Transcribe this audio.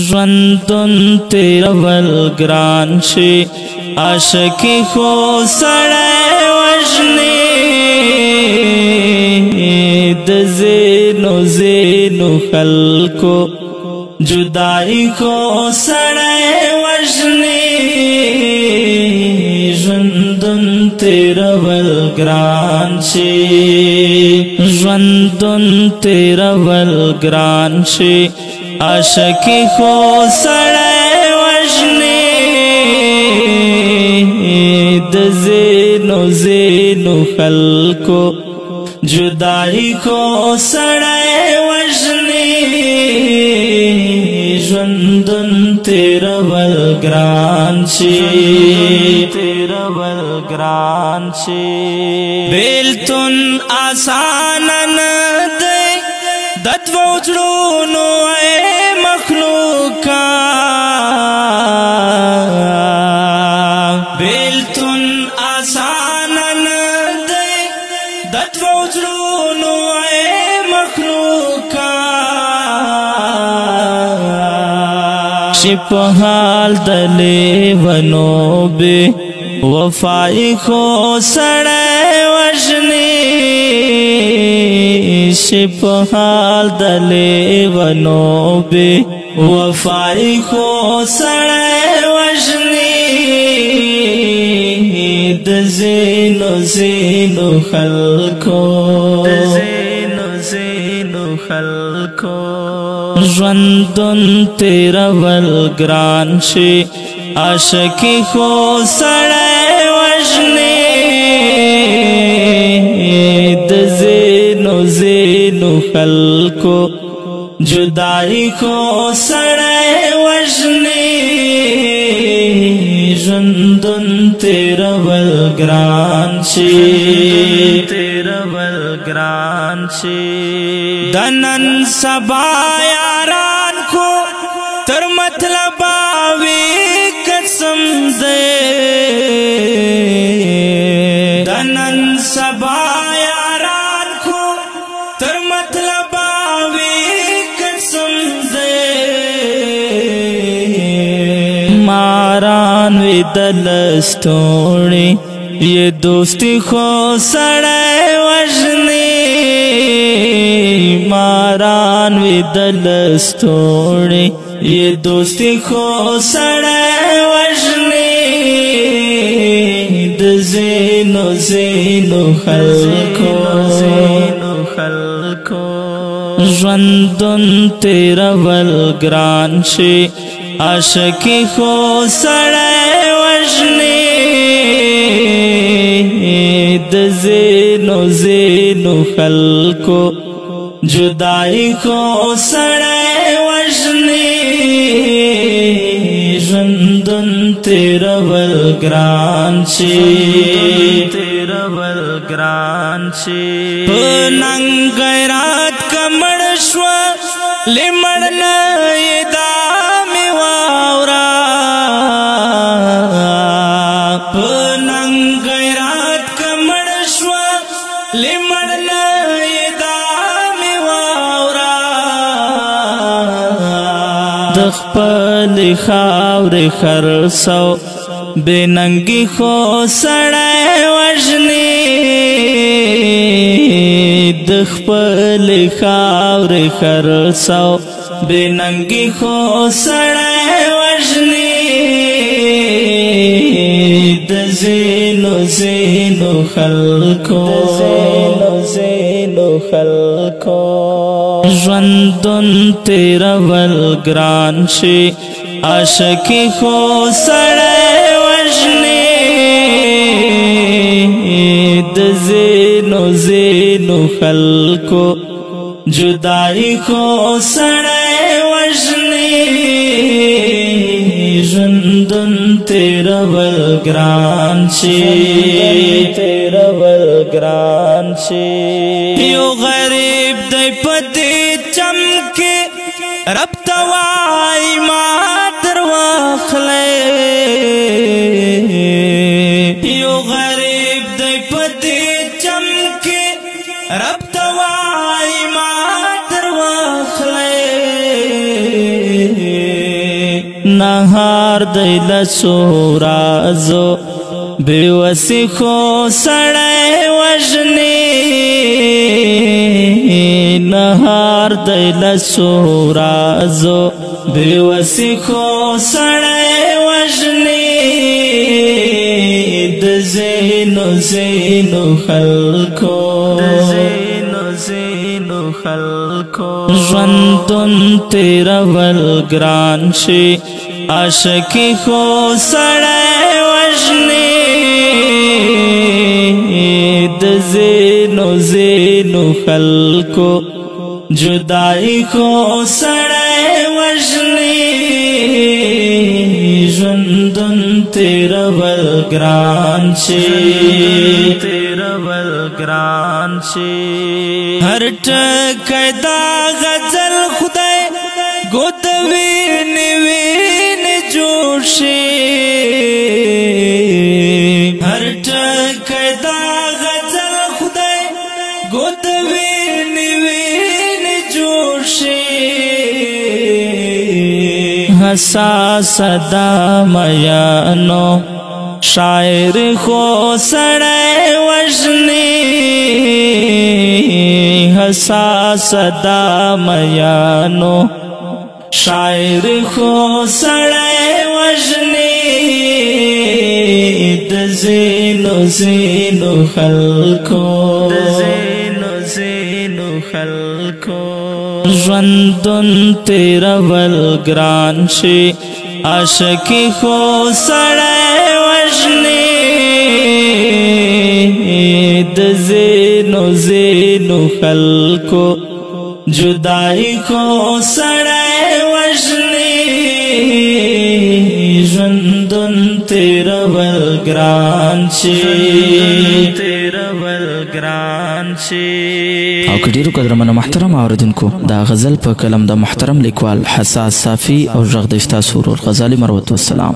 ژوندون تیرول ګران شي عاشقي خو سړی وژني د زینو زینو خلکو جدائی خو سړی وژني ژوندون تیرول ګران شي ژوندون تیرول ګران شي عاشقی خو سړی وژني د زینو زینو خلکو جدائی خو سړی وژني ژوندون تیرول ګران شي تیرول ګران شي بیلتون آسان نه دی د دوو زړونو ای مخلوقا بیلتون آسان نه دی د دوو زړونو ای مخلوقا چې په حال د لیونو بې وفائی خو سړی وژني چې په حال د لیونو بې وفائی خو سړی وژني د زینو زینو خلکو ژوندون تیرول ګران شي عاشقي خو سړی وژني د زینو زینو خلکو جدائی خو سړی وژني ژوندون تیرول ګران شي تیرول ګران شي د نن سبا یاران خو تر مطلب وی قسم دے د نن سبا یاران خو تر مطلب وی قسم دے ماران وی دلستوڑی یہ دوستی خو سړی وژني ماران وی دلستوڑی یہ دوستی خو سړی وژني د زینو زینو خلکو ژوندون تیرول ګران شي عاشقي خو سړی وژني د زینو زینو خلکو جدائی خو سړی وژني ژوندون تیرول ګران شي تیرول ګران شي په ننګ غیرت کمړ شوه لمړ نه یې دا مې واوره په ننګ غیرت کمړ شوه لمړ نه یې دا مې واوره د خپل خاورې خرڅو بې ننګي خو سړی وژني د خپل خاورې خرڅو بې ننګي خو سړی وژني د زینو زینو خلکو ژوندون تیرول ګران شي عاشقي خو سړی وژني د زینو زینو خلکو جدائی خو سړی وژني ژوندون تیرول ګران شي تیرول ګران شي یو غریب دی په دې چم کې رب ته وایي ما در واخلئ یو غریب دی په دې چم کې رب ته وایي ما در واخلئ نهار دی لسو رازو بیوسی خو سڑے وجنی نهار دی لسو رازو بیوسی خو سڑے وجنی د زینو زینو خلکو ژوندون تیرول ګران شي عاشقي خو سړی وژني د زینو زینو خلکو جدائی خو سړی وژني ژوندون تیرول ګران شي هر ټکی دا غزل خدای ګوت ویني ویني جوړ شي هر ټکی دا غزل خدای ګوت ویني ویني جوړ شي حساس دا میانو شاعر خو سړی وژني حساس دا میانو شاعر خو سړی وژني د زینو زینو خلکو ژوندون تیرول ګران شي عاشقي خو سړی وژني د زینو زینو خلکو جدائی خو سړی وژني ژوندون تیرول ګران شي او که ډیرو قدرمنو محترم اوریدونکو دا غزل په کلم د محترم لیکوال حساس صافي او غږ د استاد سرور غزالي مروت والسلام